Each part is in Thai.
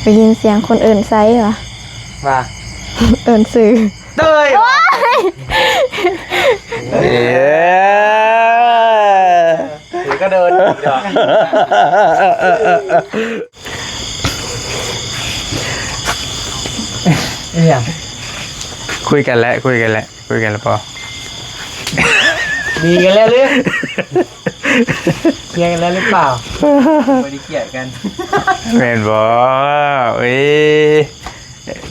ได้ยินเสียงคนเอิ่นไซส์เหรอว่าเอิ่นสื่อเตยหรือก็เดินเนี่ยคุยกันแล้วพอมีกันแล้วหรือเคลียร์กันแล้วหรือเปล่าไม่ได้เคลียร์กันแม่นบ่เอ้ย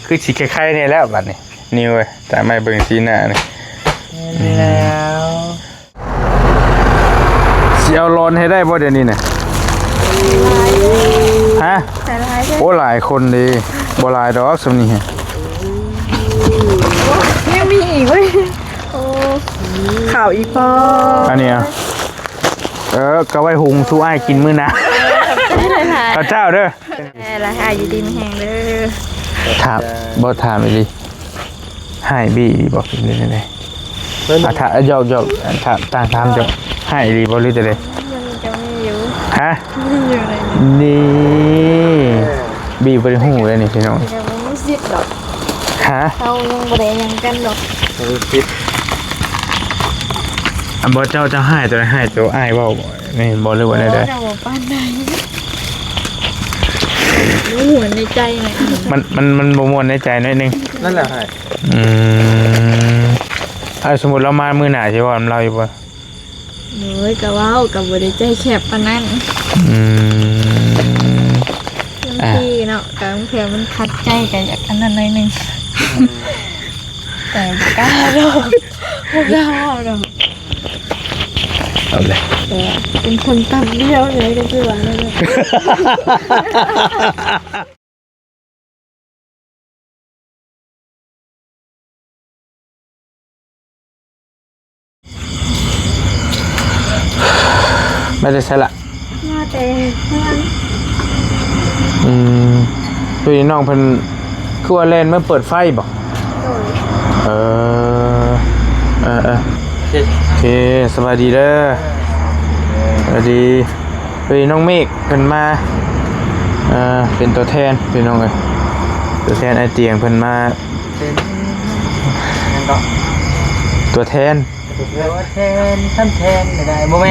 คือสิคล้ายๆนี่แล้วบัดนี้นิวเอ้ยแต่ไม่เบิ่งสีหน้านี่แล้วสิเอาร้อนให้ได้บ่เดี๋ยวนี้น่ะฮะโอ้หลายคนดีบ่หลายดอกซำนี้ฮะยังมีอีกเว้ยโอ้ข่าวอีกพออันนี้ก็ไว้หุงสู้อ้ายกินมื้อนะพระเจ้าเด้อราคาอยู่ดีไม่แห้งเด้อถามบ่ถามอีให้บี้บอกกินได้ได้ถามหยอกถามถามจบให้ดีบ่หรือจะได้จะไม่อยู่ฮะอยู่ไหนนี่บี้บ่ได้ฮู้เลยนี่พี่น้องจะไม่ซิดดอกฮะเขายังบ่ได้ยังกันดอกซิดบ่เจ้าจะให้ตัวให้ตัวอ้ายเว้านี่บ่หรือว่าได้เจ้าบ่ปานใดรู้หัวในใจหน่อยมันบ่ม่วนในใจหน่อยนึงนั่นแหละให้สมมุติเรามามื้อหน้าสิว่าเราอยู่บ่โอ้ยก็เว้าก็บ่ได้ใจแคบปานนั้นที่เนาะกลางเพื่อมันคัดใจกันจากอันนั้นหน่อยนึงแต่บ่กล้าดอกบ่กล้าดอกเอาเลยเป็นคนตับเดียวเลยก็คือว่าเลยไม่ได้ใช่ละมาแต่เพื่อนพี่น้องเพิ่นคือว่าเล่นเมื่อเปิดไฟบ่โอเคสวัสดีเด้อสวัสดีพี่น้องเมฆเพิ่นมาเป็นตัวแทนพี่น้องเอ้ยตัวแทนไอเตียงเพิ่นมาตัวแทนท่านแทนไม่ได้บ่แม่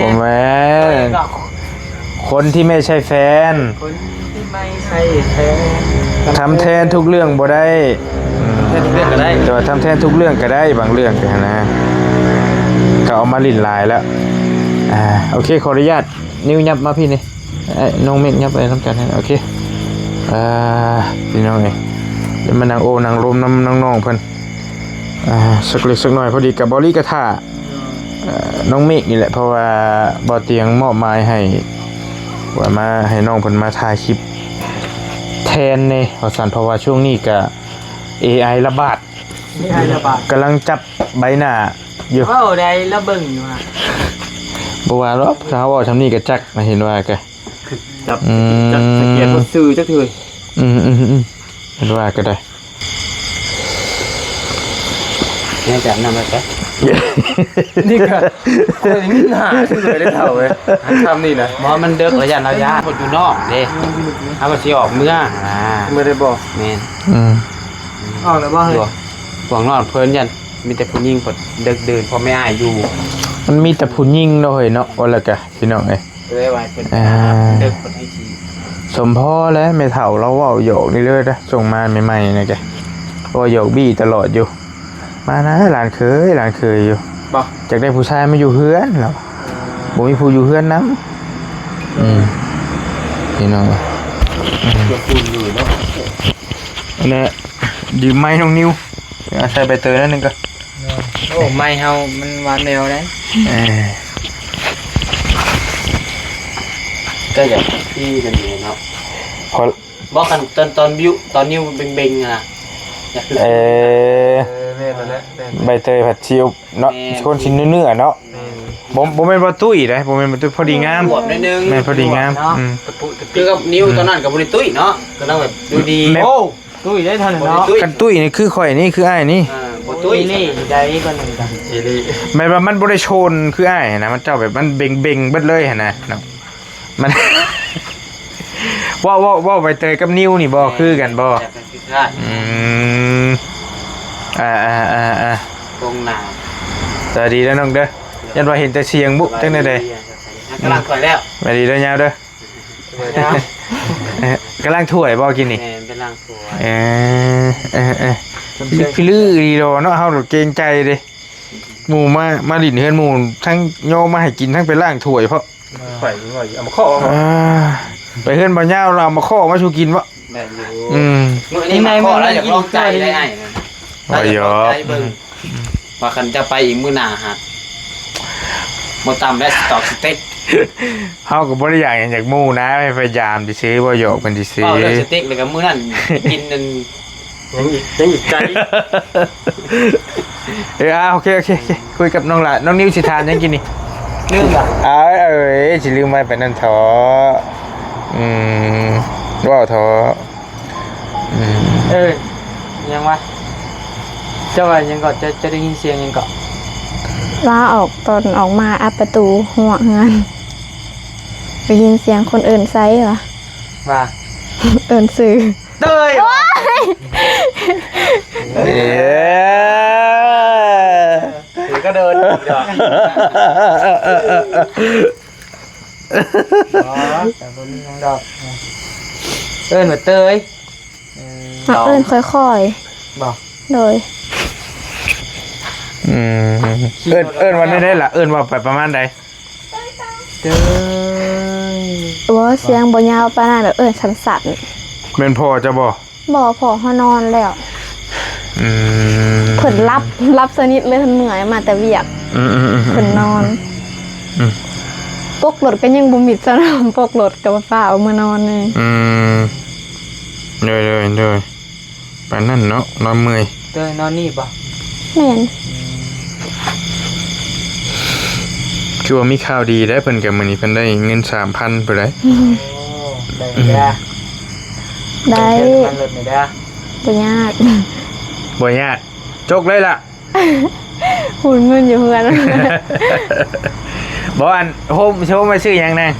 คนที่ไม่ใช่แฟนคนที่ไม่ใช่แฟนทำแทนทุกเรื่องบ่ได้เรื่องก็ได้แต่ว่าทำแทนทุกเรื่องก็ได้บางเรื่องก็นะก็เอามาลิ้นลายแล้วโอเคขออนุญาตนิ้วยับมาพี่นี่น้องเมฆยับไปทำกันให้โอเคพี่น้องเอ้ยเดี๋ยวมานั่งโอ้นั่งลมน้องๆเพิ่นสักเล็กสักหน่อยพอดีกับบอลี่กระท่าน้องเมฆนี่แหละเพราะว่าบ่เตียงมอบหมายให้ว่ามาให้น้องเพิ่นมาถ่ายคลิปแทนในว่าซั่นเพราะว่าช่วงนี้ก็ AI ระบาดกำลังจับใบหน้าอยู่ได้ระเบิ่งอยู่ฮะบ่ว่าหรอกถ้าเว้าทำนี่ก็จักมาเห็นว่าก็จับสเกียร์คนซื้อจักเทื่อเห็นว่าก็ได้เนี่ยจับนำมาแกนี่ก็คนนี้หน้าที่เลยได้เท่าเว้ยทำนี่นะบ่มันเด็กระยะเราญาติคนอยู่นอกเด้ถ้าว่าสิออกเมื่อไม่ได้บอกแม่นออกแล้วบ่เฮ้ยพวกนอกเพิ่นยันมีแต่ผู้หญิงเพิ่นเด็กเดินพอไม่อายอยู่มันมีแต่ผู้หญิงเนาะเฮ้ยเนาะว่าแล้วก็พี่น้องเอ้ยเลยว่าเพิ่นเด็กเพิ่นให้ชี้สมพ่อแล้วแม่เฒ่าเราเว้าหยอกนี่เลยนะส่งมาใหม่ๆนะแกว่าหยอกบี้ตลอดอยู่มานะหลานเคยอยู่บ่จากได้ผู้ชายมาอยู่เฮือนแล้วบ่มีผู้อยู่เฮือนนำพี่น้องจะพูดอยู่เนาะเนี่ยยืมไม้น้องนิวเอาใส่ใบเตยนั่นนึงก็โอ้ไม้เฮามันหวานแนวได้ก็อย่างที่นั่นเองเนาะพอบอกกันตอนบิวตอนนิ้วเบ่งๆอ่ะใบเตยผัดชิวเนาะคนชิ้นเนื้อเนาะบ่แม่นบ่ตุ้ยนะบ่แม่นบ่ตุ้ยพอดีงามแม่นพอดีงามคือกับนิ้วตอนนั้นกับบ่ได้ตุ้ยเนาะก็ต้องแบบดูดีโอ้ตุ้ยได้ทันเนาะกันตุ้ยนี่คือข่อยนี่คืออ้ายนี่บ่ตุ้ยนี่ใจก็นึงกันอีหลีแม่นว่ามันบ่ได้โชนคืออ้ายนะมันเจ้าแบบมันเบ่งๆเบิดเลยหั่นน่ะเนาะมัน ว่าใบเตยกับนิ้วนี่บ่คือกันบ่ แต่เป็นคือได้ มตรงหน้า สวัสดีแล้วน้องเด้อยันว่าเห็นแต่เสียงบุจังได๋ กำลังถอยแล้ว สวัสดีเด้อยาวเด้อ กำลังถ้วยบ่กินนี่ เป็นร่างตัว พี่ลือดีโดเนาะเฮาเกรงใจเด้หมู่มาดินเฮือนหมู่ทั้งโยมมาให้กินทั้งไปล้างถ้วยเพราะ ข่อยเอามาข้อ ไปเฮือนบ่ยาวเรามาข้อมาชูกินบ่ แบบอยู่ มื้อ นี่ในมือแล้วอยากลองใจได้ไอ้ บ่ยอ ใจเบิ่งว่าคันจะไปอีกมื้อหน้าหัดบ่ตามและสต็อกสเต็ก เฮาก็บ่ได้อยากหยังจากหมู่นะพยายามสิซื้อบ่หยอกกันสิซื้อ เอาเลยสเต็กแล้วก็มื้อนั้นกินนั่น ยังอีกใจ โอเคคุยกับน้องละน้องนิ้วสิทานยังกินนี่ ลืมอ่ะ สิลืมไว้ไปนั่นท้อว้าวท้อ ยังวะเจ้าว่ายังก็จะได้ยินเสียงยังก็ ลาออกตอนออกมาอัดประตูหัวเงินไปยินเสียงคนอื่นไซส์เหรอ ว่า เอินสื่อ เต้ย ถือก็เดินเดี๋ยว แต่บ่มีหยังดอกเอิ้นว่าเต้ย เอินค่อย บอก ๆโดย เอิ้นวันนี้ได้ล่ะเอิ้นว่าไปประมาณใด เต้ย ว่าเสียงบ่ยาวปานนั้นแบบเอินสั่น เป็นพ่อจะบ่ ๆบ่พอเฮานอนแล้ว เพิ่นรับสนิทเลยเพิ่นเหนื่อยมาแต่เวียกเพิ่นนอนปกรถก็ยังบ่มิดซะนะปกรถก็บ่ฟ้าเอามานอนนี่ เลยปานนั้นเนาะนอนเมื่อย เต้ยนอนนี่บ่ แม่น คือว่ามีข่าวดีได้เพิ่นก็มื้อนี้เพิ่นได้เงิน 3,000ไปได้ โอ้ได้เด้อ ได้ มันลดไม่ได้ บ่ยาก บ่ยากจกเลยล่ะ หุ่นเงินอยู่เฮือน บ่อันโฮมโชว์มาซื้อหยังนาง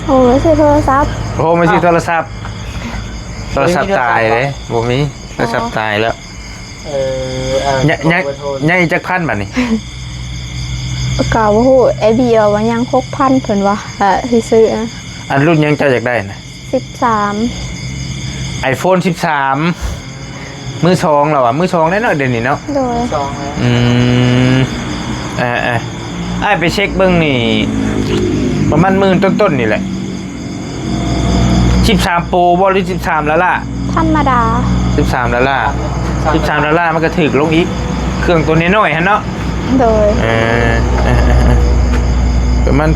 โอ้ยใช้โทรศัพท์ โฮมมาซื้อโทรศัพท์ตายเลยบ่มีโทรศัพท์ตายแล้วยังจักพันบัดนี้ กล่าวว่าฮู้ไอ้เบียว่ายัง 6,000 เพิ่นว่าสิซื้อนะ อันรุ่นยังเจ้าอยากได้นะ 13 iPhone 13 มือ2แล้วอ่ะมือ2ได้เนาะเดี๋ยวนี้เนาะ โดย สองเลย อ้ายไปเช็คเบิ่งนี่ประมาณหมื่นต้นๆนี่แหละ13 Pro บ่หรือ13แล้วล่ะ ธรรมดา 13แล้วล่ะ13แล้วล่ะมันก็ถึกลงอีกเครื่องตัวน้อยๆหั่นเนาะ โดย ประมาณ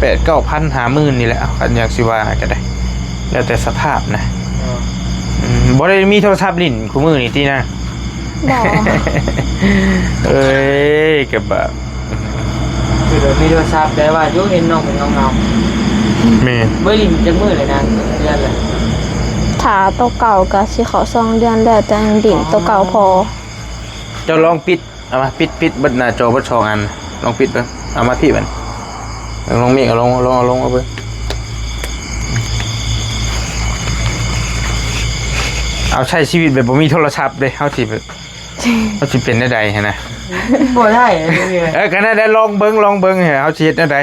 8-9,000 50,000นี่แหละคันอยากสิว่าก็ได้แล้วแต่สภาพนะบ่ได้มีโทรศัพท์ลิ้นคู่มือนี่ตินะ บ่ เอ้ยก็แบบ คือเดี๋ยวมีโทรศัพท์ได้ว่าอยู่เห็นน้องเป็นเงา แม่น ๆบ่ลิ้นจักมือเลยนะเดือนเลย ถ้าตัวเก่าก็สิเข้า2เดือนแล้วแต่ยังดิ่นตัวเก่าพอ เจ้าลองปิดเอามาปิดเบิดหน้าจอเบิด2อันลองปิดเบิ่งเอามาพี่มันลองมีเอาลงเอาเบิ่งเอาใช้ชีวิตแบบบ่มีโทรศัพท์เด้เฮาสิเป็นได้ใดหั่นนะ บ่ได้ ก็ได้ลองเบิ่งเฮาสิเฮ็ดได้ใด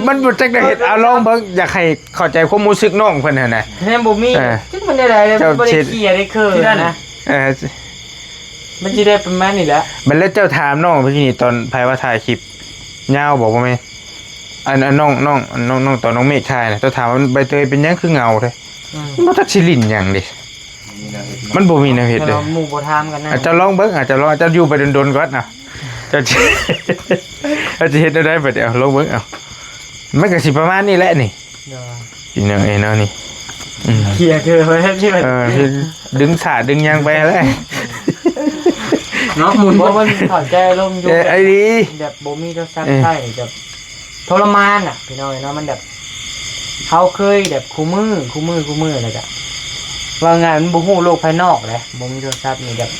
มันบ่จักได้เฮ็ดเอาลองเบิ่งอยากให้เข้าใจความรู้สึกน้องเพิ่นหั่นน่ะ แม่บ่มีจักมันได้เลยบ่ได้เกียร์ได้คือนะ มันสิได้ประมาณนี้แหละ มันแล้วเจ้าถามน้องเพิ่นนี่ตอนไผว่าถ่ายคลิปยาวบอกว่าแม่อันน้องตอนน้องเมฆถ่ายน่ะเจ้าถามว่าใบเตยเป็นหยังคือเงาแท้บ่ทักสิลิ้นหยังดิมันบ่มีแนวเฮ็ดเด้ หมู่บ่ถามกันนะ อาจจะลองเบิ่งอาจจะอยู่ไปโดนๆก่อนน่ะเจ้าสิเฮ็ดได้บัดเดี๋ยวลองเบิ่งเอามันก็สิประมาณนี้แหละนี่อีเนาะนี่ เกียร์คือเพิ่นที่มัน ดึงสาดึงยางไปแล้ว เนาะหมุนบ่มันถอดใจลมอยู่ ไอ้ดี แบบบ่มีโทรศัพท์ใช้แบบทรมานอ่ะพี่น้อยเนาะมันแบบเขาเคยแบบคู่มือแล้วก็ว่างานมันบ่ฮู้โลกภายนอกเลยบ่มีโทรศัพท์นี่แบบ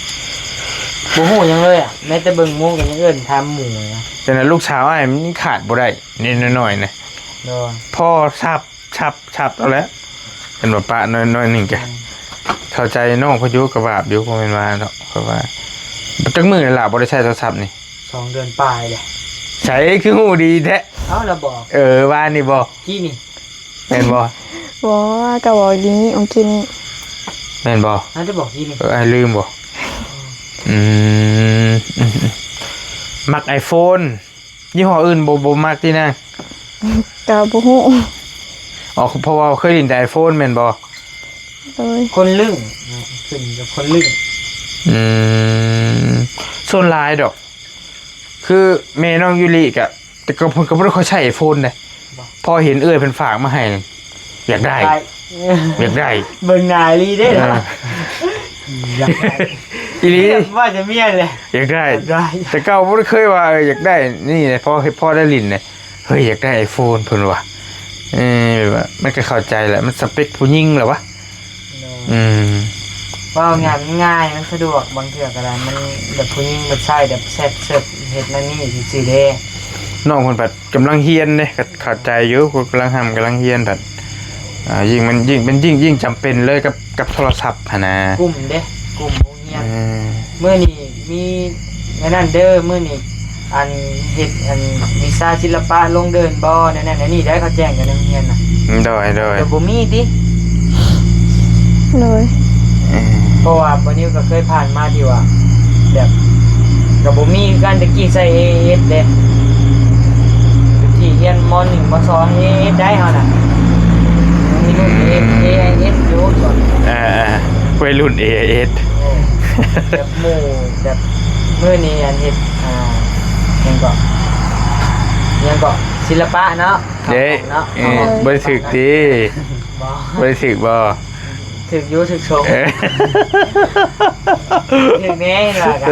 บ่ฮู้หยังเลยอ่ะแม้แต่เบิ่งหมูก็ยังเอิ้นถามหมูนะ แต่นั้นลูกสาวอ้ายมันขาดบ่ได้นิดหน่อยๆนะ โดย พ่อชับเอาแล้วเป็นว่าปะน้อยๆหนึงแกเข้าใจน้องพายุกับบาปอยู่บ่แม่นว่าดอกเพราะว่าจักมื้อนี่ล่ะบ่ได้ใช้โทรศัพท์นี่ 2 เดือนปลายเลย ใช้คือฮู้ดีแท้ เอ้าเราบอก ว่านี่บ่ กี้นี่ แม่นบ่ บอกว่าก็บอกดีโอเคนี่ แม่นบ่ น่าจะบอกกี้นี่ อ้ายลืมบ่อืมมัก iPhone ยี่ห้ออื่นบ่มักตินะ ก็บ่ฮู้ อ๋อเพราะว่าเคยเล่นแต่ iPhone แม่นบ่ เลย คนลึ่งขึ้นกับคนลึ่ง อืมส่วนหลายดอก คือแม่น้องยูริกะแต่ก็เพิ่นก็บ่ได้ค่อยใช้ iPhone เลยพอเห็นเพิ่นฝากมาให้อยากได้ อยากได้ เบิ่งหน้าลีเด้อนะอยากได้ อีหลี ว่าจะเมียเลย อยากได้ ได้ แต่เก่าบ่ได้เคยว่าอยากได้นี่เลยพอได้ลิ้นเนี่ยเฮ้ยอยากได้ iPhone เพิ่นว่ะแบบว่ามันก็เข้าใจแหละมันสเปคผู้หญิงแหละวะอืม ว่างานง่ายมันสะดวกบางเทื่อก็ได้มันแบบผู้หญิงแบบใช้แบบแซ่บเสิร์ฟเฮ็ดนั่นนี่ซื่อๆเด้ น้องเพิ่นแบบกำลังเรียนเด้ก็เข้าใจอยู่กำลังเรียนแบบยิ่งมันยิ่งจำเป็นเลยกับโทรศัพท์หั่นนะ กลุ่มเด้กลุ่มโรงเรียนมื้อนี้มีอันนั้นเด้อมื้อนี้อันเฮ็ดอันวิชาศิลปะลงเดินบ่นั่นๆนี่ได้เขาแจ้งกันในโรงเรียนน่ะ โดย แต่บ่มีติ เลย เพราะว่าบ่นิวก็เคยผ่านมาที่ว่าแบบก็บ่มีการตะกี้ใช้ AS เด้ที่เรียนม.1 ม.2 AS ได้เฮาน่ะมีรุ่น AS อยู่ส่วน วัยรุ่น AIS แบบหมู่แบบมื้อนี้อันเฮ็ดยังก็ศิลปะเนาะ เด้ เนาะ บ่ได้ถึกติ บ่ บ่ได้ถึกบ่ ถึกอยู่ถึกชมถึกแน่ล่ะกัน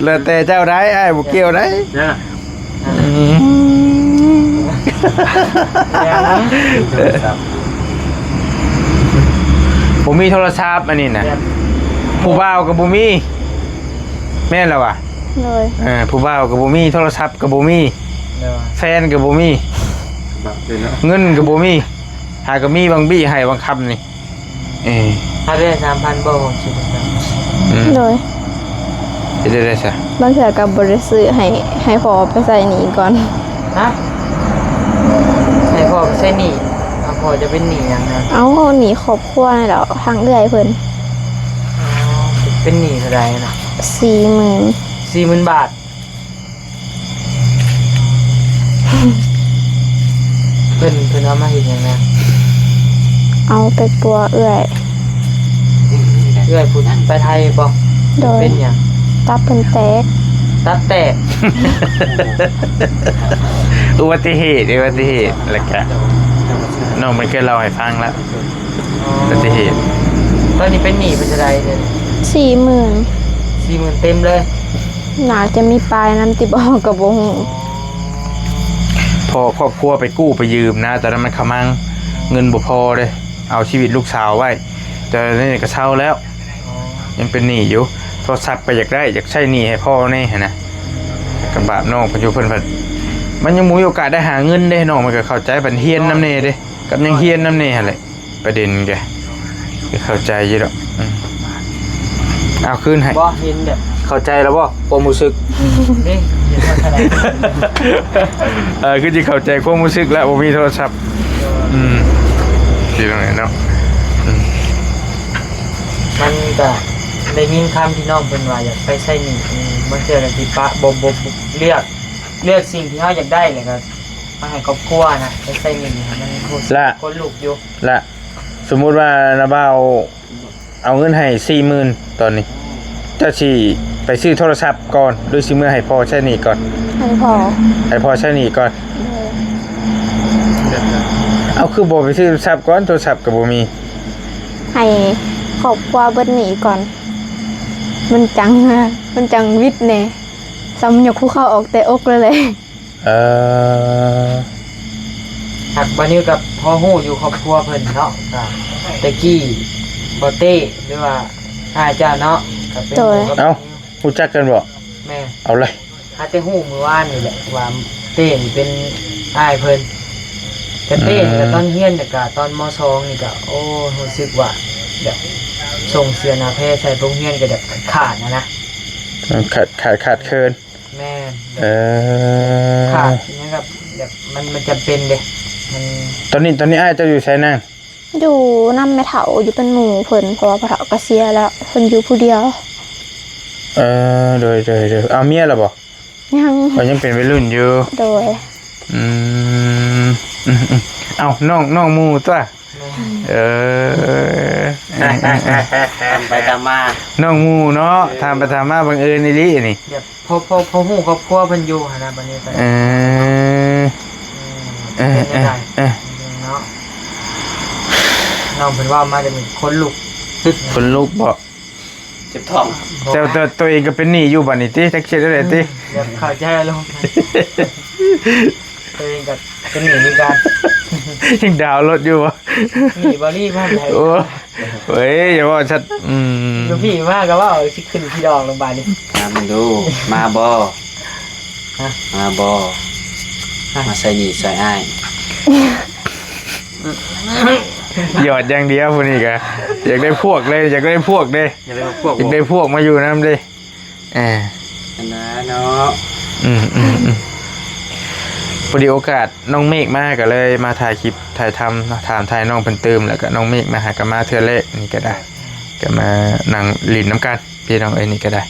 แล้วแต่เจ้าได้อ้ายบ่เกี่ยวได้ เนี่ย แล้วนะ ผมมีโทรศัพท์อันนี้น่ะผู้บ่าวก็บ่มีแม่นแล้วว่ะ เลย ผู้บ่าวก็บ่มีโทรศัพท์ก็บ่มี เดี๋ยว แฟนก็บ่มี แบบนี้เนาะ เงินก็บ่มีหาก็มีบางบี้ให้บางคำนี่ ถ้าได้ 3,000 บ่ผมสิครับ เลย จะได้ซะ บางเทื่อก็บ่ได้ซื้อให้พอไปใส่หนีก่อน ฮะให้พ่อไปใช้หนี้เอาพ่อจะเป็นหนี้หยังนะ เอาหนีครอบครัวนี่แหล้วทางเอื้อยเพิ่น เป็นหนี้เท่าใดนะ 40,000 40,000 บาทเพิ่นเอามาเฮ็ดหยังนะ เอาไปปัวเอื้อย เอื้อยพูดไปไทยบ่ โดย เป็นหยัง ตับเพิ่นแตก ตับแตก อุบัติเหตุแล้วก็น้องมันเคยเล่าให้ฟังแล้วอุบัติเหตุ ตอนนี้เป็นหนี้เป็นเท่าใดเด้อ 40,000 40,000เต็มเลย น่าจะมีปลายน้ำติบอกกับบ่ฮู้ พอครอบครัวไปกู้ไปยืมนะตอนนั้นมันขมังเงินบ่พอเลยเอาชีวิตลูกสาวไว้แต่นี่ก็เช่าแล้ว ยังเป็นหนี้อยู่โทรศัพท์ก็อยากได้อยากใช้หนี้ให้พ่อแน่หั่นนะกับบาปน้องปัจจุบันเพิ่นมันยังมีโอกาสได้หาเงินได้น้องมันก็เข้าใจบันเฮียนน้ำเน่เด้กับยังเฮียนน้ำเน่หั่นแหละประเด็นแกก็เข้าใจอยู่ดอกเอาคืนให้ บ่เห็นแบบ เข้าใจแล้วบ่ความรู้สึก นี่เห็นว่าเท่าใด คือสิเข้าใจความรู้สึกแล้วบ่มีโทรศัพท์สิตรงไหนเนาะ มันก็ได้ยินคำที่น้องเพิ่นว่าอยากไปใช้หนี้บางเทื่อก็สิปะบ่เลือกสิ่งที่เฮาอยากได้แล้วก็มาให้ครอบครัวนะไปใช้หนี้ให้มันรู้สึกคนลูกอยู่ ละสมมุติว่านาบ่าวเอาเงินให้ 40,000 ตอนนี้เจ้าสิไปซื้อโทรศัพท์ก่อนหรือสิมื้อให้พ่อใช้หนี้ก่อน ให้พอ ให้พ่อใช้หนี้ก่อน เลย เอาคือบ่ไปซื้อโทรศัพท์ก่อนโทรศัพท์ก็บ่มี ให้ครอบครัวเบิดหนีก่อน มันจังวิทย์แน่สำยกผู้เข้าออกแต่อกเลย เออ หักบานิวกับพ่อฮู้อยู่ครอบครัวเพิ่นเนาะก็ตะกี้บ่เต้หรือว่าอาเจ้าเนาะก็เป็นหมู่กับ เอ้า บานิว ฮู้จักกันบ่ แม่ เอาเลย อาจจะฮู้มื้อวานนี่แหละว่าเต้นเป็นอ้ายเพิ่นแต่เต้นก็ตอนเฮียนนี่ก็ตอนม.2 นี่ก็โอ้รู้สึกว่าแบบส่งเสียหน้าแพ้ใส่โรงเรียนก็แบบขาดนะ ขาดเคิน แม่แบบ อ ขาดอย่างกับแบบมันจำเป็นเด้มัน ตอนนี้อ้ายเจ้าอยู่ไสนาง อยู่นำแม่เฒ่าอยู่เป็นหมู่เพิ่นเพราะว่าพ่อเฒ่าก็เสียแล้วเพิ่นอยู่ผู้เดียว โดยเอาเมียแล้วบ่ ยัง ก็ยังเป็นวัยรุ่นอยู่ โดย อืมเอาน้องหมูตัวไปตามมา น้องหมูเนาะทำไปทำมาบังเอิญนี่ลินี่ แบบพอฮู้ครอบครัวเพิ่นอยู่หั่นนะบัดนี้ก็ เป็นได้เนาะน้องเพิ่นว่ามาจะมีคนลุก คนลูกบ่ เจ็บท้อง แต่ตัวเองก็เป็นหนี้อยู่บัดนี้ติจักเฮ็ดได้ติ แบบเข้าใจลงตัวเองก็เป็นหนีมีการ ยังดาวรถอยู่บ่ หนีบอลลี่พ่อมไทย โอ้เฮ้ยอย่าว่าชัดลูกพี่มากก็ว่าสิขึ้นที่ดอกลงบาดนี่ ตามดูมาบ่มาบ่มาใส่หนีใส่อ้าย หยอดอย่างเดียวพุ่นนี่ก็อยากได้พวกเลยอยากได้พวกเด้ อย่าไปพวก อยากได้พวกมาอยู่นำเด้นะเนาะ พอดีโอกาสน้องเมฆมาก็เลยมาถ่ายคลิปถ่ายทำถามถ่ายน้องเพิ่นเติมแล้วก็น้องเมฆมาหากันมาเทื่อแรกนี่ก็ได้ก็มานั่งลิ้นน้ำกันพี่น้องเอ้ยนี่ก็ได้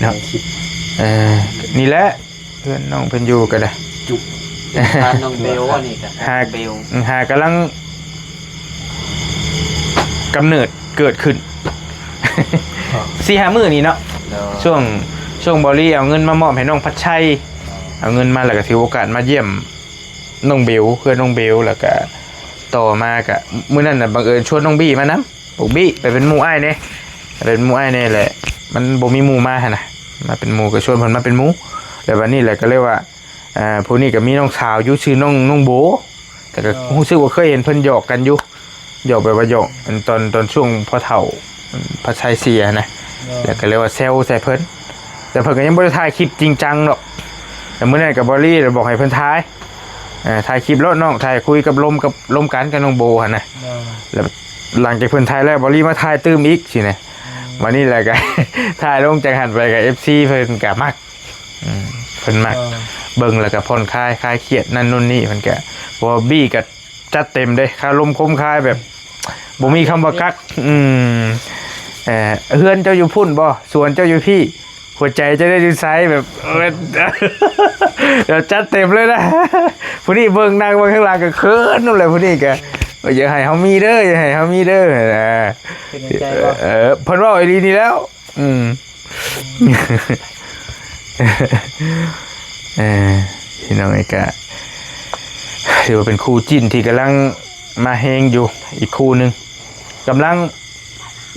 เนาะนี่แหละเพื่อนน้องเพิ่นอยู่ก็ได้ จุกทานน้องเบลอันนี้ก็เบล หากำลังกำเนิดเกิดขึ้น 4-5 มื้อนี้เนาะช่วงบอลลี่เอาเงินมามอบให้น้องพัชชัยเอาเงินมาแล้วก็ถือโอกาสมาเยี่ยมน้องเบลเพื่อนน้องเบลแล้วก็ต่อมาก็มื้อนั้นน่ะบังเอิญชวนน้องบี้มานํบอกบี้ไปเป็นหมู่อ้ายเนี่ยเป็นหมู่อ้ายเนี่ยแหละมันบ่มีหมู่มาหั่นน่ะมาเป็นหมู่ก็ชวนเพิ่นมาเป็นหมู่แล้ววันนี้แหละก็เลยว่าผู้นี้ก็มีน้องสาวอยู่ชื่อน้องโบแต่ก็รู้สึกว่าเคยเห็นเพิ่นหยอกกันอยู่หยอกแบบว่าหยอกตอนช่วงพ่อเฒ่าพระชัยเสียนะแล้วก็เรียกว่าเซลใส่เพิ่นแต่เพิ่นก็ยังบ่ได้ถ่ายคลิปจริงจังหรอกแต่มื้อนั้นกับบอลลี่บอกให้เพิ่นถ่ายคลิปแล้วน้องถ่ายคุยกับลมกันกับน้องโบหั่นนะแล้วหลังจากเพิ่นถ่ายแล้วบอลลี่มาถ่ายตื้มอีกสินะวันนี้แหละก็ ถ่ายลงจากหันไปกับ FC เพิ่นก็มักเพิ่นมักเบิ่งแล้วก็ผ่อนคลายเครียดนั่นนู่นนี่เพิ่นก็บ่บี้ก็จัดเต็มเด้คารมคมคายแบบบ่มีคำว่ากักเฮือนเจ้าอยู่พุ่นบ่สวนเจ้าอยู่พี่หัวใจจะได้อยู่ไซส์แบบเดี๋ยวจัดเต็มเลยนะผู้นี้เบิ่งนั่งเบิ่งข้างหลังก็เขินนั่นแหละผู้นี้ก็อย่าให้เฮามีเด้ออย่าให้เฮามีเด้อเพิ่นว่าไอ้ดีนี่แล้วพี่น้องไอ้กะถือว่าเป็นคู่จิ้นที่กำลังมาแฮงอยู่อีกคู่นึงกำลัง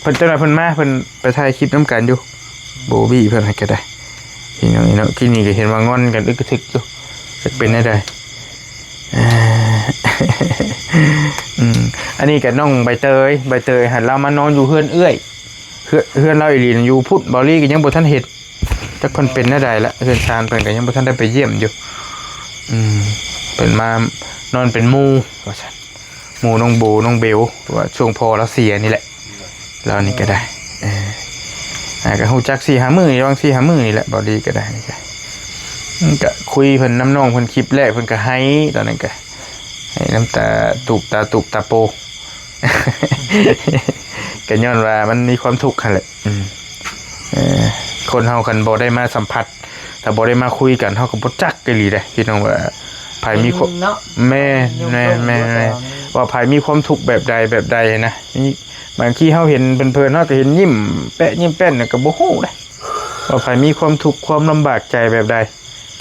เพิ่นเจ้าหน่อยเพิ่นมาเพิ่นไปถ่ายคลิปน้ำกันอยู่โบบี้เพิ่นให้ก็ได้พี่น้องเนาะที่นี่ก็เห็นว่างอนกันอึกกระทึกอยู่จะเป็นได้อันนี้กับน้องใบเตยหันเรามานอนอยู่เฮือนเอื้อยเฮือนเราอีหลีอยู่พุทธบอลี่ก็ยังบ่ทันเห็นจักเพิ่นเป็นได้ละเฮือนชานเพิ่นก็ยังบ่ทันได้ไปเยี่ยมอยู่เพิ่นมานอนเป็นหมู่ว่าซั่นหมู่น้องโบน้องเบลว่าช่วงพอเราเสียนี่แหละเรานี่ก็ได้ก็ฮู้จัก 4-5 มื้อนี่บาง 4-5 มื้อนี่แหละบ่ดีก็ได้นี่จ้ะก็คุยเพิ่นน้ำน้องเพิ่นคลิปแรกเพิ่นก็ให้ตอนนั้นก็ให้น้ำตาตูบตาโป ก็ย้อนว่ามันมีความทุกข์คั่นแหละคนเฮาคันบ่ได้มาสัมผัสถ้าบ่ได้มาคุยกันเฮาก็บ่จักอีหลีเด้พี่น้องว่าไผมีแม่ว่าไผมีความทุกข์แบบใดนะนี่บางทีเฮาเห็นเพิ่นเฮาก็เห็นยิ้มแปะยิ้มแป้นก็บ่ฮู้เด้ว่าไผมีความทุกข์ความลำบากใจแบบใด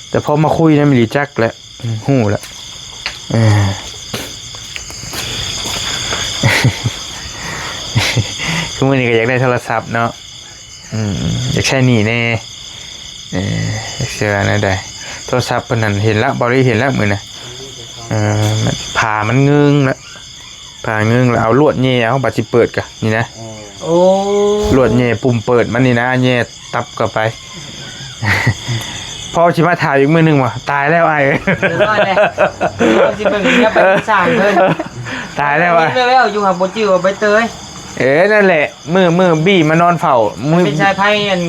แต่พอมาคุยนะมีจักแล้วฮู้แล้วทุกมื้อนี้ก็อยากได้โทรศัพท์เนาะอยากใช้นี่แน่เชื่อนะได้โทรศัพท์เพิ่นนั่นเห็นแล้วบ่ได้เห็นแล้วมื้อน่ะผ่ามันงึงแล้วผ่างึงแล้วเอาลวดแย่เอาบัดสิเปิดกะนี่นะ โอ้ ลวดแย่ปุ่มเปิดมันนี่นะแย่ตับเข้าไป พอชิมาถ่ายอีกมือหนึงว่ะตายแล้วไอ้เอ้ย เดี๋ยวก่อนเลยเอาสิเบิ่งเนี่ยไปสร้างเพิ่น ตายแล้วไอ้ นี่แล้วอยู่หาบ่จื้อว่าใบเตย นั่นแหละมือบี้มานอนเฝ้ามือ เป็นชายไพ่อัน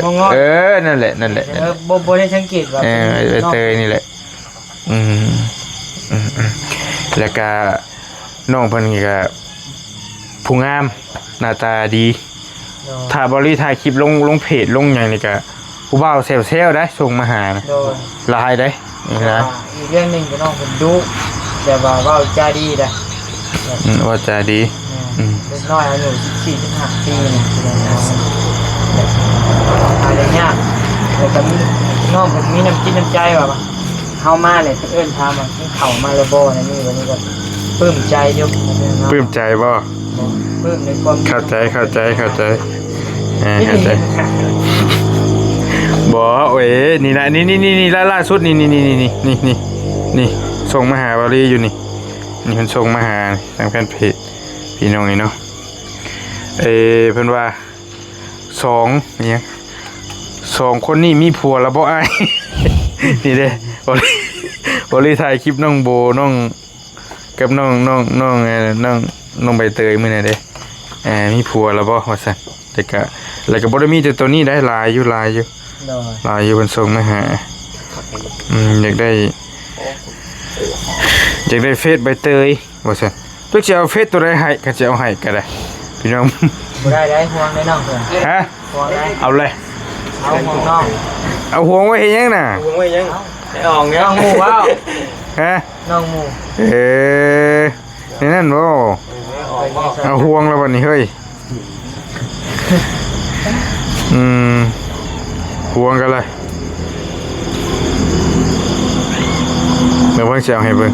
งงๆ นั่นแหละ บ่ได้สังเกตว่า ใบเตยนี่แหละอืมแล้วก็น้องเพิ่นนี่ก็ผู้งามหน้าตาดีถ้าบริถ่ายคลิปลงเพจลงหยังนี่ก็ผู้บ่าวเซลได้ส่งมาหานะ โดย ลายได้นี่นะ อีกเรื่องหนึงก็น้องเพิ่นดุแต่ว่าเว้าจาดีนะ ว่าจะดี เด็กน้อยอายุ14-15 ปีนี่อะไรเงี้ยแล้วก็มีน้องเพิ่นมีน้ำจิตน้ำใจว่าเฮามาเลยเพิ่นเอิ้นถามว่าเข้ามาแล้วบ่นั่นนี่วันนี้ก็ปลื้มใจอยู่ ปลื้มใจบ่ ปลื้มในความ เข้าใจเข้าใจบ่โอ้ยนี่นะนี่ล่าสุดนี่ส่งมาหาบริอยู่นี่เพิ่นส่งมาหาทางแฟนเพจพี่น้องนี่เนาะเพิ่นว่าเนี่ย2คนนี้มีผัวแล้วบ่อ้าย นี่เด้บริถ่ายคลิปน้องโบน้องกับน้องใบเตยมื้อนี้เด้มีผัวแล้วบ่ว่าซั่นแต่ก็แล้วก็บ่ได้มีแต่ตัวนี้ได้หลายอยู่เพิ่นส่งมาหาอยากได้เฟซใบเตยว่าซั่นตัวจะเอาเฟซตัวใดให้ก็จะเอาให้ก็ได้พี่น้อง บ่ได้ห่วงได้น้องเพิ่น ฮะ ห่วงได้ เอาเลย เอาห่วงน้อง เอาห่วงไว้เฮ็ดหยังน่ะ วงไว้ยังไอ้อ่องเนี่ย น้องหมู่ว้าว ฮะ น้องหมู่ นี่นั่นบ่เอาห่วงแล้วบัดนี้เฮ้ยห่วงกันเลยเดี๋ยวเพิ่งสิเอาให้เบิ่ง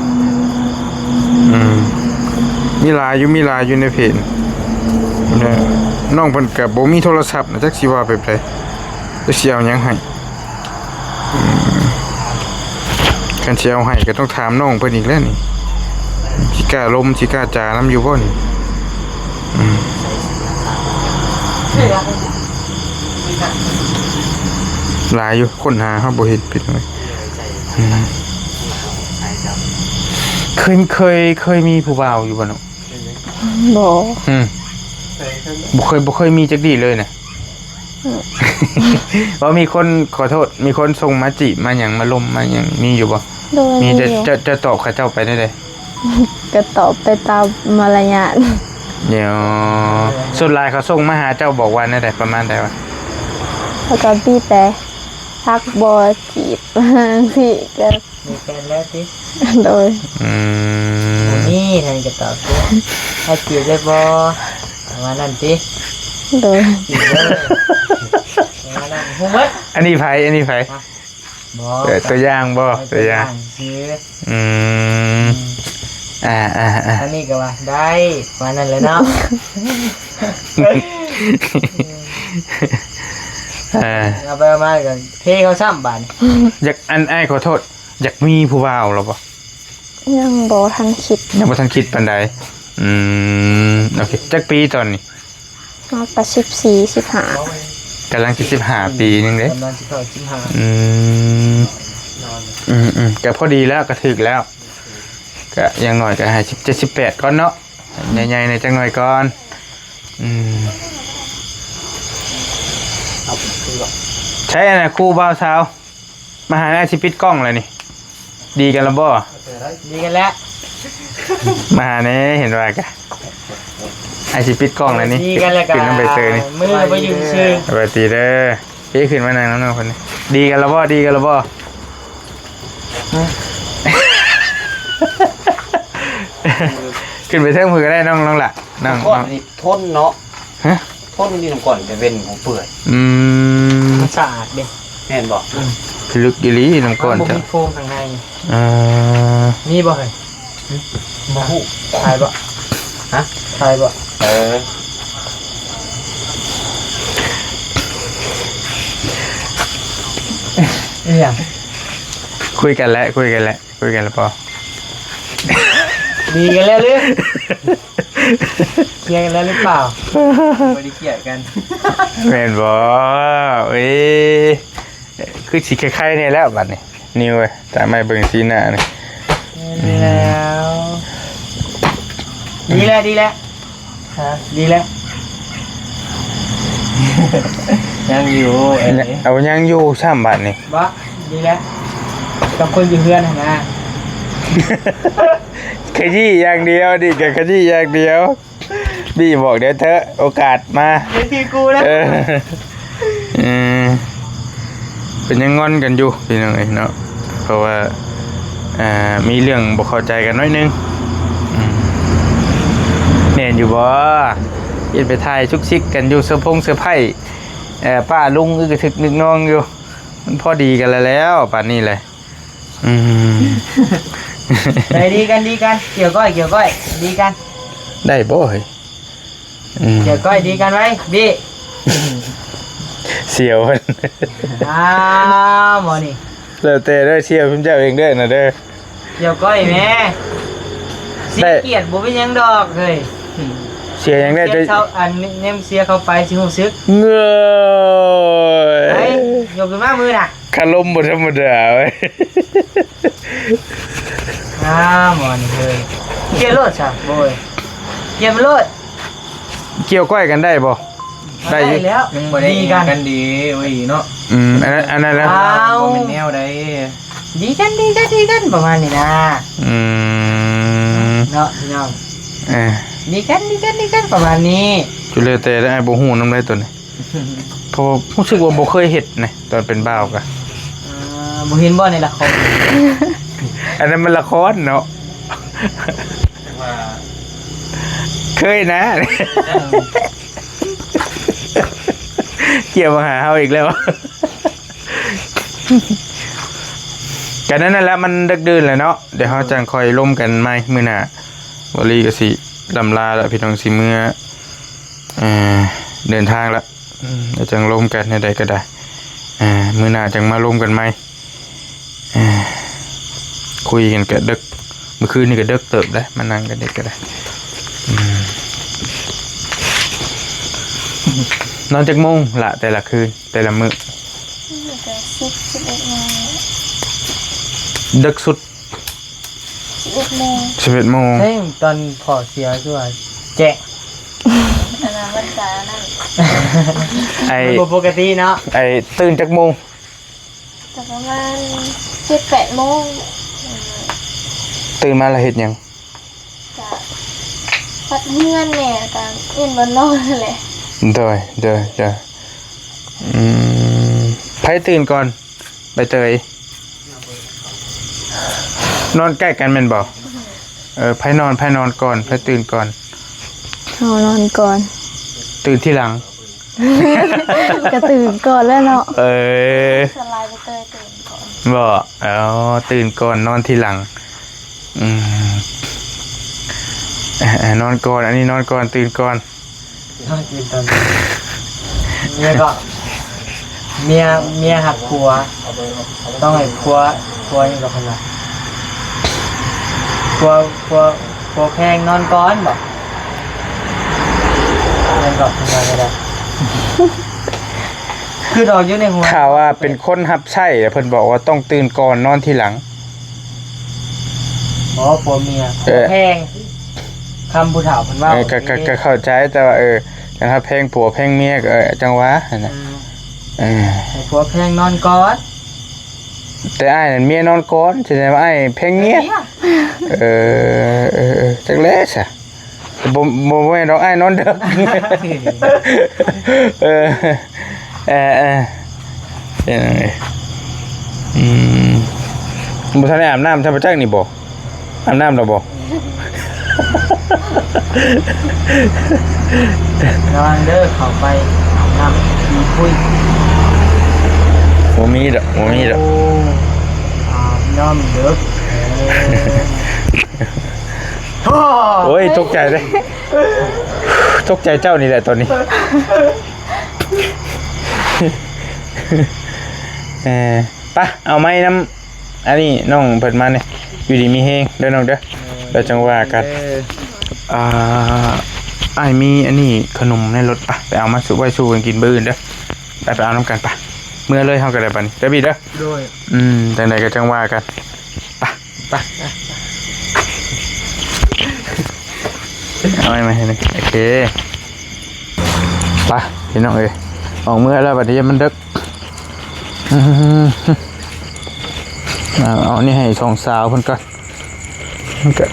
มีหลายอยู่ในเพจนะน้องเพิ่นก็บ่มีโทรศัพท์นะจักสิว่าไปไผจะสิเอาหยังให้คันสิเอาให้ก็ต้องถามน้องเพิ่นอีกแล้วนี่สิกล้าลมสิกล้าจานํอยู่บ่นี่หลายอยู่ค้นหาเฮาบ่เห็นผิดเลยเคยมีผู้บ่าวอยู่บ่เนาะ บ่ บ่เคยมีจักดีเลยนะ ว่ามีคนขอโทษมีคนส่งมาจีบมาหยังมาลมมาหยังมีอยู่บ่ โดย มีจะตอบเขาเจ้าไปได้เลย ก็ตอบไปตามมารยาท เดี๋ยวสุดลายเขาส่งมาหาเจ้าบอกว่านั่นแหละประมาณใดวะ แล้วก็พี่แต่ทักบ่จีบ สิก็ มีแฟนแล้วสิ โดย นี่ท่านก็ตอบสิให้จีบได้บ่ประมาณนั้นสิ โดย จีบเลยประมาณนั้นฮู้หมด อันนี้ไผบ่ตัวอย่างบ่ตัวอย่าง ซื้อ อันนี้ก็ว่าได้ประมาณนั้นแหละเนาะ เอาไปมาก็เทเขาซ้ำบาดนี่ อยากอันอ้ายขอโทษอยากมีผู้บ่าวหรอปะ ยังบ่ทันคิด ยังบ่ทันคิดปานใดโอเคจักปีตอนนี้ มากว่า14-15 กำลังจะ15ปีนึงเด้ กำลังสิเข้า15 ก็พอดีแล้วก็ถึกแล้วก็อย่างน้อยก็ให้17-18ก่อนเนาะใหญ่ๆในจังหน่อยก่อนใช่นะครูบ่าวสาวมาหาหน้าสิปิดกล้องเลยนี่ดีกันแล้วบ่ ดีกันแล้ว มาหาเนี่ยเห็นว่ากะไอสิปิดกล้องแล้วนี่ ดีกันแล้วก็ ขึ้นน้ำใบเตยนี่ มือไปอยู่ซื่อ สวัสดีเด้อพี่ขึ้นมานางน้องๆคนนี้ดีกันแล้วบ่ขึ้นไปเทิงมือก็ได้น้องล่ะน้อง ก้อนนี่ทนเนาะ ฮะ ทนนี่น้ำก่อนจะเป็นของเปื่อย มันสะอาดดิ แม่นบอก พิลึกอีหลีน้ำก้อน บ่ จ้ะ มีโฟมข้างใน อ่า มีบ่เฮ้ยบ่ฮู้ถ่ายบ่ ฮะ ถ่ายบ่ อีหยัง คุยกันแล้วพอ ดีกันแล้วหรือ เคลียร์กันแล้วหรือเปล่าไม่ได้เคลียร์กัน แม่นบ่เอ้ยคือสิคล้ายๆนี่แล้วบัดนี้นิวเอ้ยแต่ไม่เบิ่งสีหน้านี่ ดีแล้วดีแล้วฮะดีแล้วยังอยู่เอายังอยู่ซ้ำบัดนี่ บ่ดีแล้วกับคนอยู่เพื่อนนะ ขยี้อย่างเดียวดิแกขยี้อย่างเดียวบี้บอกเดี๋ยวเถอะโอกาสมา เดี๋ยวทีกูแล้ว เป็นยังงอนกันอยู่พี่น้องเอ้ยเนาะเพราะว่ามีเรื่องบ่เข้าใจกันน้อยนึงแน่นอยู่บ่ยินไปถ่ายชุกชิกกันอยู่เสื้อพงเสื้อไผ่ป้าลุงอึกระทึกนึกน้องอยู่มันพอดีกันแล้วป่านนี้เลยไปดีกันเกี่ยวก้อยดีกัน ได้บ่เฮ้ย เกี่ยวก้อยดีกันไว้บี้ เสียวมัน หมอนี่ แล้วแต่เด้อเสียวผมเจ้าเองเด้อนะเด้อ เกี่ยวก้อยแม่สิเกียดบ่เป็นหยังดอกเฮ้ย เสียยังได้ เสียเขาอันนี้เสียเข้าไปสิฮู้ซึก เงย ไปยกขึ้นมามือน่ะ คารมบ่ธรรมดาเว้ย หมอนี่เฮ้ยเกี่ยวรถซะบ่เว้ยเกี่ยวรถ เกี่ยวก้อยกันได้บ่ได้อยู่ แล้วดีกันดีเว้ยเนาะ อันนั้นนะ บ่แม่นแนวใดดีกันประมาณนี้นะเนาะพี่น้องดีกันประมาณนี้ จุเลแต่ได้บ่ฮู้นำได้ตัวนี้เพราะรู้สึกว่าบ่เคยเฮ็ดนี่ตอนเป็นบ่าวกะ บ่เห็นบ่ในละคร อันนั้นมันละครเนาะเคยนะ เกี่ยวมาหาเฮาอีกแล้วกันนั้นแหละมันดึกดื่นแหละเนาะเดี๋ยวเฮาจังคอยร่วมกันใหม่มื้อหน้าบ่ลีก็สิลำลาแล้วพี่น้องสิมื้อเดินทางละเดี๋ยวจังร่วมกันในใดก็ได้มื้อหน้าจังมาร่วมกันใหม่คุยกันก็ดึกเมื่อคืนนี่ก็ดึกเติบได้มานั่งกันเด็กก็ได้นอนจักโมงละแต่ละคืนแต่ละมื้อดึกสุด11 โมง เฮ้ยตอนพอเสียคือว่าแจ๊ะ อันนั้นมันจะนั่น ไอ้ บ่ปกติเนาะ ไอ้ตื่นจักโมง แต่ประมาณ7-8 โมง ตื่นมาแล้วเฮ็ดหยัง จะพัดเงื่อนแม่กันเอื่นบนนอนแหละ เด้อไผตื่นก่อนใบเตยนอนใกล้กันแม่นบ่ไผนอนก่อนไผตื่นก่อน เอานอนก่อน ตื่นที่หลัง ก็ตื่นก่อนแล้วเนาะ สลายไปเตยตื่นก่อน บ่ตื่นก่อนนอนที่หลังนอนก่อนอันนี้นอนก่อนตื่นก่อน นอนกินตอนเมียก็เมียหักผัวต้องให้ผัวนี่ก็คนละผัวแพงนอนก่อนบ่นั่นก็คนละก็ได้คือดอกอยู่ในหัว ข่าวว่าเป็นคนรับใช้เพิ่นบอกว่าต้องตื่นก่อนนอนที่หลัง ผัวเมียผัวแพงคำผู้เฒ่าเพิ่นว่า ก็เข้าใจแต่ว่าถ้าแพงผัวแพงเมียก็จังหวะนั่นน่ะให้ผัวแพงนอนก่อน แต่อ้ายนั่นเมียนอนก่อนแสดงว่าอ้ายแพงเมียจักแล๋ซะบ่แม่นดอกอ้ายนอนเด้อเป็นไงบ่ทันได้อาบน้ำท่านพระจักนี่บ่อาบน้ำแล้วบ่ ระวังเด้อเข้าไปอาบน้ำมีคุย บ่มีดอกอาบน้ำเด้อโอ้ยตกใจเลยตกใจเจ้านี่แหละตอนนี้ปะเอาไม้น้ำอันนี้น้องเปิดมาเนี่ยอยู่ดีมีเฮงเด้อน้องเด้อเราจังว่ากัน อ้ายมีอันนี้ขนมในรถปะไปเอามาสู้ไว้สู้กันกินบื้อเด้อไปเอาน้ำกันปะเมื่อเลยเฮาก็ได้ปะนี่เด้อพี่เด้อ โดย จังไดก็จังว่ากันไปเอาไหมนี่โอเคไปพี่น้องเอ้ยออกเมื่อแล้วบัดนี้มันดึกเอานี่ให้สองสาวเพิ่นก่อนมันก็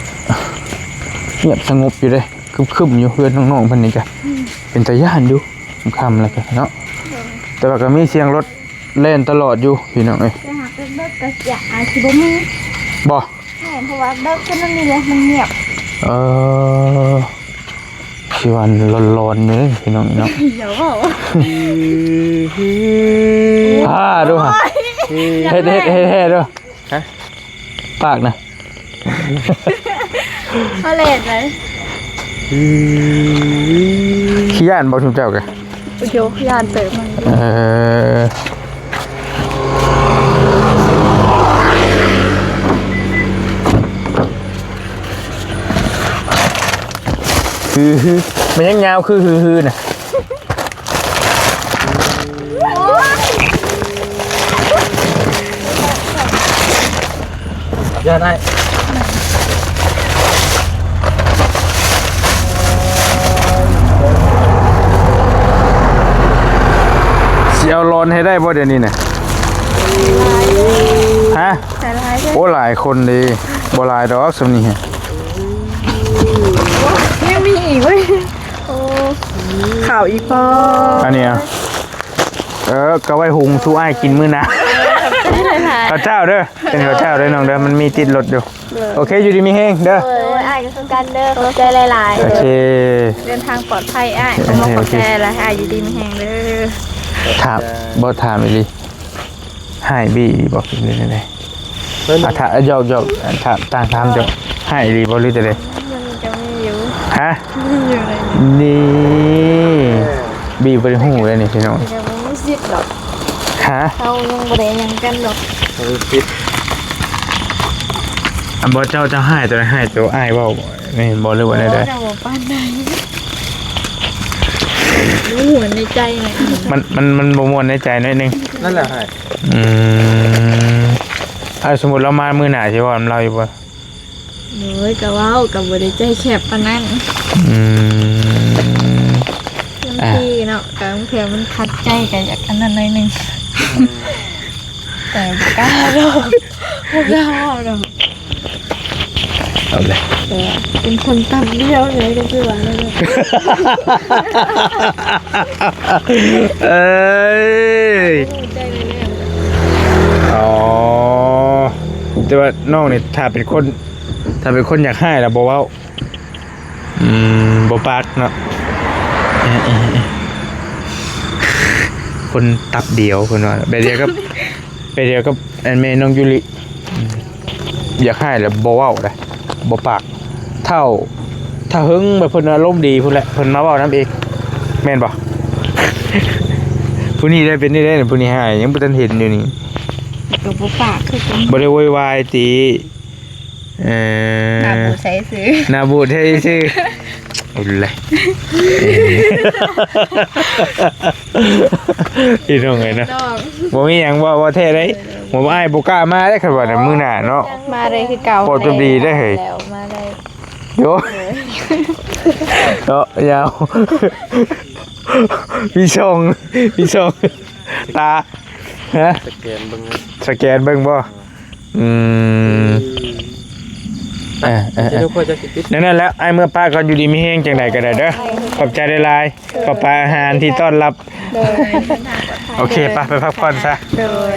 เงียบสงบอยู่เลยคึมๆอยู่เพื่อนน้องๆเพิ่นนี่ก็เป็นตาย่านอยู่ค่ำแล้วก็เนาะแต่ว่าก็มีเสียงรถเล่นตลอดอยู่พี่น้องเอ้ย จะหาเป็นเบิกกระจะอาชีพบ่มี บ่ ใช่เพราะว่าเบิกก็มันมีเลยมันเงียบ ชีวันร้อนๆเลยพี่น้องเนาะ เดี๋ยวบอก ดูฮะเฮ็ดดูฮะปากนะ เขาเล่นไหม ขี้ย่านบ่ชุมเจ้าแก โยกยานเติมมันมันยังยาวคือน่ะ อย่าได้ สิเอาร้อนให้ได้บ่เดี๋ยวนี้น่ะฮะ แต่ลายใช่ โอ้หลายคนดีบ่หลายดอกสำนี้ฮะ ยังมีอีกเว้ยโอ้ข่าวอีกพอ อันนี้ก็ไว้หุงสู้อ้ายกินมื้อหน้าข้าวเจ้าเด้อเป็นข้าวเจ้าเด้อน้องเด้อมันมีติดรถอยู่โอเคอยู่ดีมีแฮงเด้อ อ้ายก็กันเด้อขอบใจหลาย โอเค ๆเดินทางปลอดภัยอ้ายขอบใจละอ้ายอยู่ดีมีแหงเด้อ ถามบ่ถามอีหลีหายบี้บ่กินเลยได้ถ้าหยอกถามถามจอกหายอีหลีบ่หรือจะได้ มันจะไม่อยู่ ฮะ อยู่ใน นี่บี้บ่ได้ฮู้เลยนี่พี่น้อง จะไม่ซิดหรอก ฮะ เขายังบ่ได้ยังกันหรอก อันบ่เจ้าจะหายตัวหายตัวอ้ายเว้าบ่นี่เห็นบ่หรือว่าได้ จะบอกป้านใดรู้หัวในใจหน่อย มันบ่ม่วนในใจหน่อยนึง นั่นแหละให้ สมมุติเรามามื้อหน้าสิว่าเราอยู่บ่ โอ้ยกะว้าวกับบ่ได้ใจแคบปานนั้น บางทีเนาะกางเผื่อมันคัดใจกันอยากอันนั้นหน่อยนึงแต่บ่กล้าดอกบ่กล้าดอก เอาเลย แต่เป็นคนตับเดียวเลยก็คือว่านั่นแหละ เอ้ย ใจเลยเนี่ย อ๋อแต่ว่าน้องนี่ถ้าเป็นคนอยากให้แล้วบ่เว้าบ่ปากเนาะคนตับเดียวเพิ่นว่าไปเดียวกับอันแม่น้องยุริอยากให้แล้วบ่เว้าได้บ่ปากถ้าหึงแบบเพิ่นอารมณ์ดีพุ่นแหละเพิ่นมาเว้านำเองแม่นบ่ ผู้นี้ได้เป็นนี่ได้ผู้นี้ให้ยังบ่ทันเห็นอยู่นี่ กับบ่ปากคือกัน บ่ได้โวยวายติหน้าบูใส่ซื้อ หน้าบูดให้ซื่อเอาเลยอีน้องไงนะ ดอก บ่มีหยังว่าแท้ได้บ่อ้ายบ่กล้ามาได้คันว่าน่ะมื้อหน้าเนาะ มาเลยคือเก่า โปรตุดีได้เฮ้ย แล้วมาเลย โยเนาะยาวพี่ชงตาฮะ สแกนเบิ่ง สแกนเบิ่งบ่ทุกคนจะติด นั่นแหละไอ้เมื่อป้าก่อนอยู่ดีมีแห้งจังไดก็ได้เด้อขอบใจหลายๆขอบปลาอาหารที่ต้อนรับ โอเคไปพักผ่อนซะ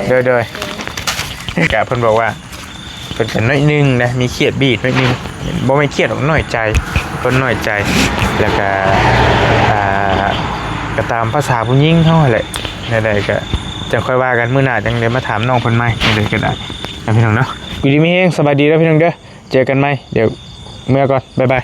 โดยกะเพิ่นบอกว่าเพิ่นกันน้อยนึงนะมีเครียดบีดน้อยนึงบ่ไม่เครียดหรอกน้อยใจเพิ่นน้อยใจแล้วก็ก็ตามภาษาผู้หญิงเฮาแหละใดๆก็จะค่อยว่ากันมื้อหน้าจังได๋มาถามน้องเพิ่นใหม่จังได๋ก็ได้นะพี่น้องเนาะอยู่ดีมีแฮงสบายดีแล้วพี่น้องเด้อเจอกันใหม่เดี๋ยวเมื่อก่อนบ๊ายบาย